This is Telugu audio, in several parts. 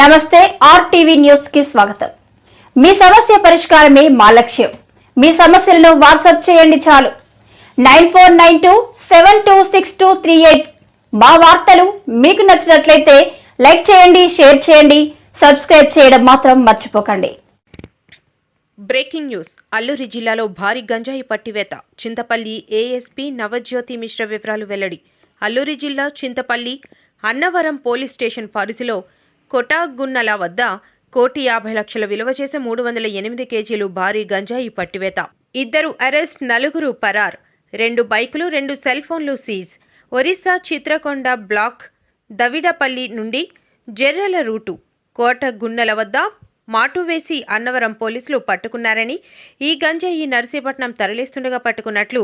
నమస్తే ఆర్టీవీ న్యూస్ కి స్వాగతం. మీ సమస్య పరిష్కారమే మా లక్ష్యం. మీ సమస్యలను వాట్సాప్ చేయండి చాలు. 9492726238. మా వార్తలు మీకు నచ్చినట్లయితే లైక్ చేయండి, షేర్ చేయండి, సబ్స్క్రైబ్ చేయడం మాత్రం మర్చిపోకండి. Breaking news. అల్లూరి జిల్లాలో భారీ గంజాయి పట్టివేత. చింతపల్లి ఏఎస్పీ నవజ్యోతి మిశ్ర వివరాలు వెల్లడి. అల్లూరి జిల్లా చింతపల్లి అన్నవరం పోలీస్ స్టేషన్ పరిధిలో కొటాగున్నల వద్ద 1,50,00,000 విలువ చేసే 308 కేజీలు భారీ గంజాయి పట్టివేత. 2 అరెస్ట్, 4 పరార్. 2 బైకులు, 2 సెల్ ఫోన్లు సీజ్. ఒరిస్సా చిత్రకొండ బ్లాక్ దవిడపల్లి నుండి జెర్రల రూటు కోటగున్నల వద్ద మాటు వేసి అన్నవరం పోలీసులు పట్టుకున్నారని, ఈ గంజాయి నర్సీపట్నం తరలిస్తుండగా పట్టుకున్నట్లు,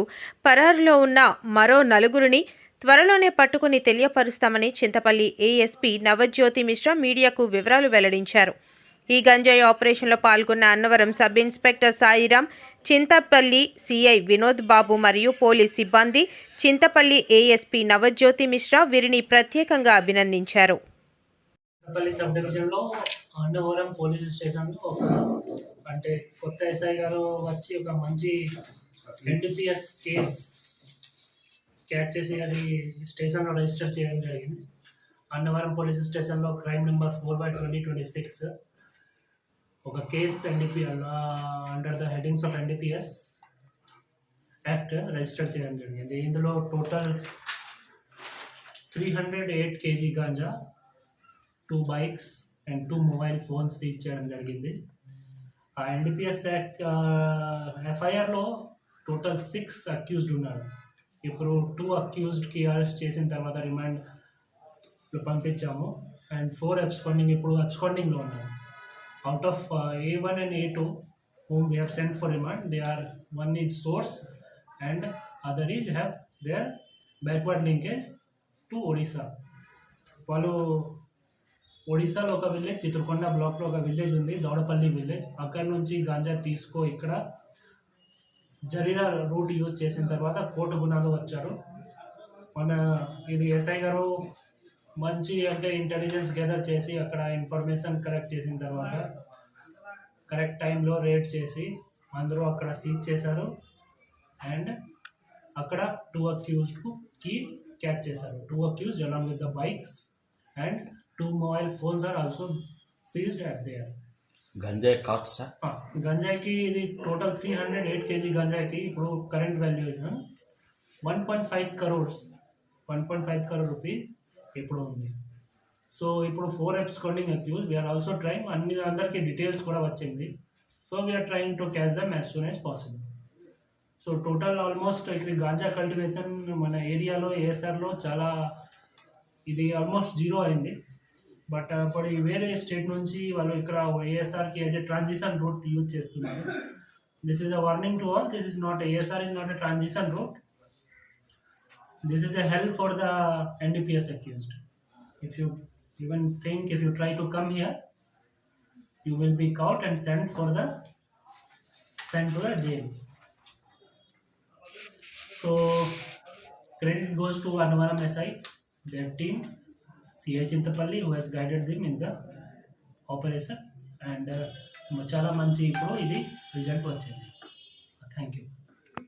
పరారులో ఉన్న మరో 4 త్వరలోనే పట్టుకుని తెలియపరుస్తామని చింతపల్లి ఏఎస్పీ నవజ్యోతి మిశ్రా మీడియాకు వివరాలు వెల్లడించారు. ఈ గంజాయి ఆపరేషన్లో పాల్గొన్న Annavaram sub inspector Sairam, Chintapalli CI Vinod Babu మరియు పోలీస్ సిబ్బంది, చింతపల్లి ఏఎస్పీ నవజ్యోతి మిశ్రా వీరిని ప్రత్యేకంగా అభినందించారు. చింతపల్లి సబ్ డివిజన్లో అన్నవరం పోలీస్ స్టేషన్లో అంటే కొత్త ఎస్ఐ గారు వచ్చి ఒక మంచి ఎన్డీపీఎస్ కేసు క్యాచ్ చేసి అది స్టేషన్లో రిజిస్టర్ చేయడం జరిగింది. అన్నవరం పోలీస్ స్టేషన్లో క్రైమ్ నెంబర్ 4/2026 ఒక case under the headings of NDPS act register చేయడం జరిగింది. ఇందులో total 308 KG ganja, 2 bikes and 2 mobile phones seize చేయడం జరిగింది. ఆ ఎన్డీపీఎస్ యాక్ట్ ఎఫ్ఐఆర్లో టోటల్ 6 అక్యూజ్డ్ ఉన్నారు. ఇప్పుడు 2 అక్యూజ్డ్కి అరెస్ట్ చేసిన తర్వాత రిమాండ్ పంపించాము అండ్ 4 అబ్స్కాండింగ్ ఇప్పుడు అబ్స్కాండింగ్లో ఉన్నారు. Out of A1 and A2 whom we have sent for remand, they are one is source and other is have their backward linkage to Odisha. వాళ్ళు ఒడిశాలో ఒక విలేజ్, చిత్రకొండ బ్లాక్లో ఒక విలేజ్ ఉంది, దౌడపల్లి విలేజ్. అక్కడ నుంచి గాంజా ఇక్కడ జరీరా రూట్ యూజ్ చేసిన తర్వాత కోటగుణాలు వచ్చారు. మన ఇది ఎస్ఐ గారు మంచి అంటే ఇంటెలిజెన్స్ గ్యాదర్ చేసి అక్కడ ఇన్ఫర్మేషన్ కలెక్ట్ చేసిన తర్వాత కరెక్ట్ టైంలో రేడ్ చేసి అందరూ అక్కడ సీజ్ చేశారు అండ్ అక్కడ 2 అక్యూజ్డ్కి క్యాచ్ చేశారు. 2 accused along with the bikes and 2 mobile phones are also seized at there. గంజాయి కాస్ట్ సార్? గంజాయికి ఇది టోటల్ 308 కేజీ గంజాయికి ఇప్పుడు కరెంట్ వాల్యుయేషన్ 1.5 crore రూపీస్ ఇప్పుడు ఉంది. సో ఇప్పుడు 4 absconding accuse. We're also trying, అందరికీ డీటెయిల్స్ కూడా వచ్చింది. So we're trying to catch them as soon as possible. So total almost ఇక్కడ గాంజా కల్టివేషన్ మన ఏరియాలో ఏఎస్ఆర్లో చాలా ఇది ఆల్మోస్ట్ 0 అయింది. బట్ అప్పుడు వేరే స్టేట్ నుంచి వాళ్ళు ఇక్కడ ఏఎస్ఆర్కి as a transition route use చేస్తున్నారు. This is a warning to all. This is not ASR is not a transition route. This is a help for the NDPS accused. If you even think, if you try to come here, you will be caught and sent to the jail. So credit goes to Annavaram SI, their team, CI Chintapalli, who has guided them in the operation, and chala manchi ippudu idi result vachindi. Thank you.